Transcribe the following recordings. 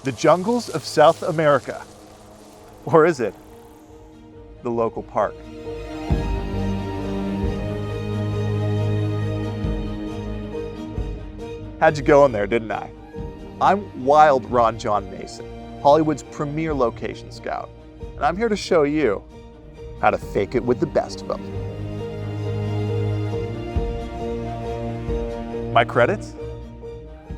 The jungles of South America. Or is it the local park? Had you going there, didn't I? I'm Wild Ron-Jon Mason, Hollywood's premier location scout, and I'm here to show you how to fake it with the best of them. My credits?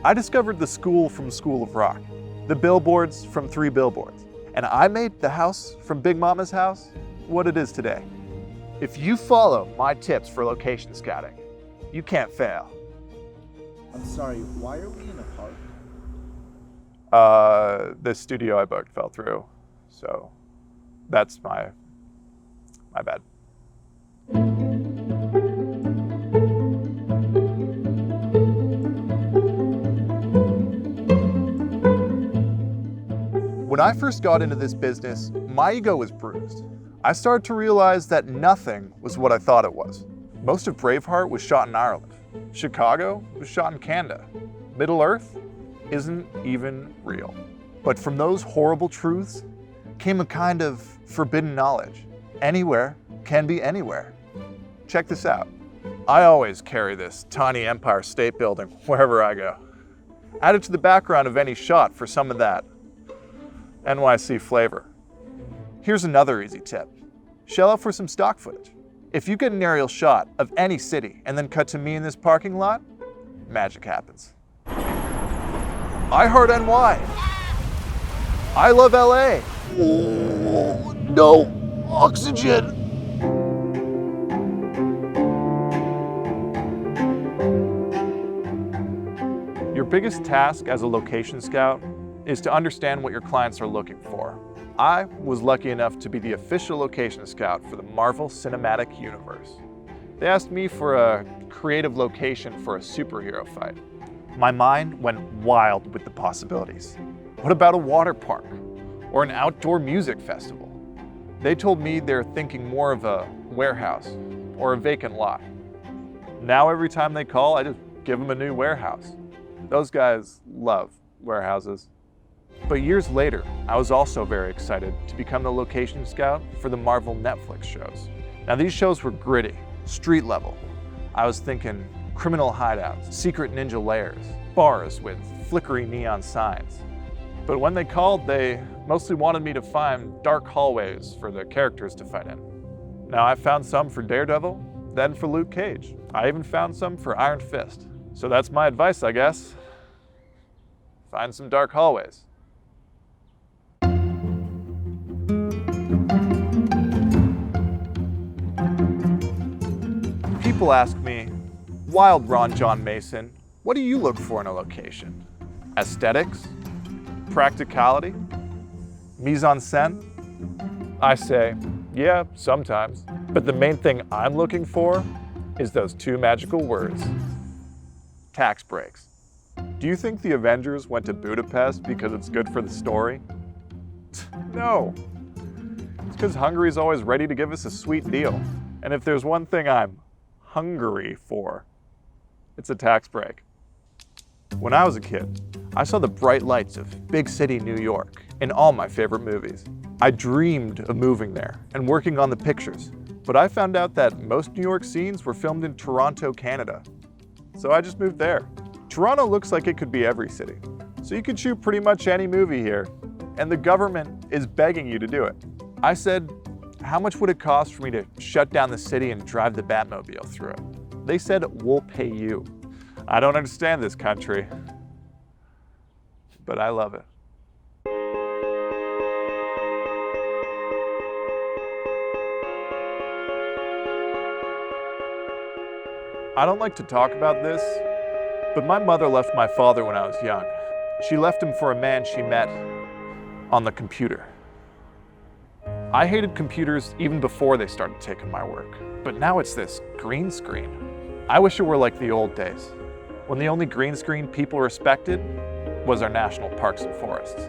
I discovered the school from School of Rock, the billboards from 3 billboards, and I made the house from Big Mama's house what it is today. If you follow my tips for location scouting, you can't fail. I'm sorry, why are we in a park? The studio I booked fell through, so that's my bad. When I first got into this business, my ego was bruised. I started to realize that nothing was what I thought it was. Most of Braveheart was shot in Ireland. Chicago was shot in Canada. Middle Earth isn't even real. But from those horrible truths came a kind of forbidden knowledge. Anywhere can be anywhere. Check this out. I always carry this tiny Empire State Building wherever I go. Add it to the background of any shot for some of that NYC flavor. Here's another easy tip. Shell out for some stock footage. If you get an aerial shot of any city and then cut to me in this parking lot, magic happens. I heart NY. I love LA. Oh, no oxygen. Your biggest task as a location scout is to understand what your clients are looking for. I was lucky enough to be the official location scout for the Marvel Cinematic Universe. They asked me for a creative location for a superhero fight. My mind went wild with the possibilities. What about a water park or an outdoor music festival? They told me they're thinking more of a warehouse or a vacant lot. Now every time they call, I just give them a new warehouse. Those guys love warehouses. But years later, I was also very excited to become the location scout for the Marvel Netflix shows. Now these shows were gritty, street level. I was thinking criminal hideouts, secret ninja lairs, bars with flickery neon signs. But when they called, they mostly wanted me to find dark hallways for the characters to fight in. Now I found some for Daredevil, then for Luke Cage. I even found some for Iron Fist. So that's my advice, I guess. Find some dark hallways. People ask me, Wild Ron-Jon Mason, what do you look for in a location? Aesthetics? Practicality? Mise-en-scène? I say, yeah, sometimes. But the main thing I'm looking for is those 2 magical words. Tax breaks. Do you think the Avengers went to Budapest because it's good for the story? No. It's because Hungary's always ready to give us a sweet deal. And if there's one thing I'm hungry for, it's a tax break. When I was a kid, I saw the bright lights of big city New York in all my favorite movies. I dreamed of moving there and working on the pictures, but I found out that most New York scenes were filmed in Toronto, Canada. So I just moved there. Toronto looks like it could be every city, so you could shoot pretty much any movie here, and the government is begging you to do it. I said, how much would it cost for me to shut down the city and drive the Batmobile through it? They said, we'll pay you. I don't understand this country, but I love it. I don't like to talk about this, but my mother left my father when I was young. She left him for a man she met on the computer. I hated computers even before they started taking my work, but now it's this green screen. I wish it were like the old days, when the only green screen people respected was our national parks and forests.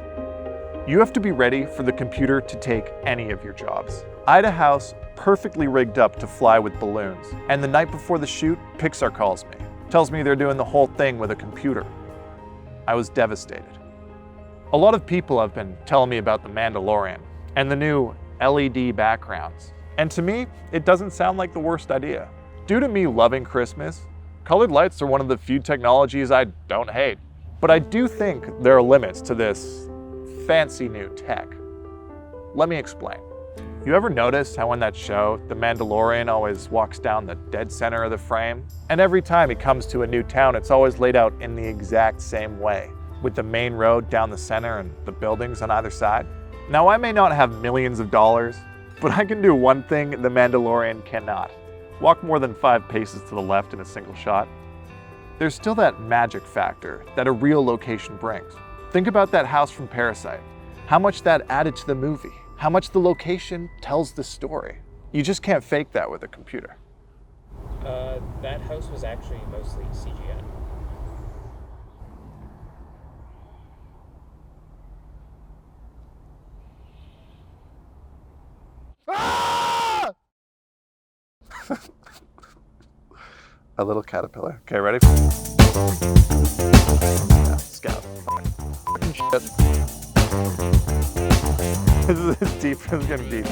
You have to be ready for the computer to take any of your jobs. I had a house perfectly rigged up to fly with balloons, and the night before the shoot, Pixar calls me, tells me they're doing the whole thing with a computer. I was devastated. A lot of people have been telling me about The Mandalorian and the new LED backgrounds. And to me, it doesn't sound like the worst idea. Due to me loving Christmas, colored lights are one of the few technologies I don't hate. But I do think there are limits to this fancy new tech. Let me explain. You ever notice how in that show, the Mandalorian always walks down the dead center of the frame? And every time he comes to a new town, it's always laid out in the exact same way, with the main road down the center and the buildings on either side. Now, I may not have millions of dollars, but I can do one thing the Mandalorian cannot. Walk more than 5 paces to the left in a single shot. There's still that magic factor that a real location brings. Think about that house from Parasite. How much that added to the movie. How much the location tells the story. You just can't fake that with a computer. That house was actually mostly CGI. Ah! A little caterpillar. Okay, ready? Yeah, scout. Fucking shit. This is deep. This is getting deep.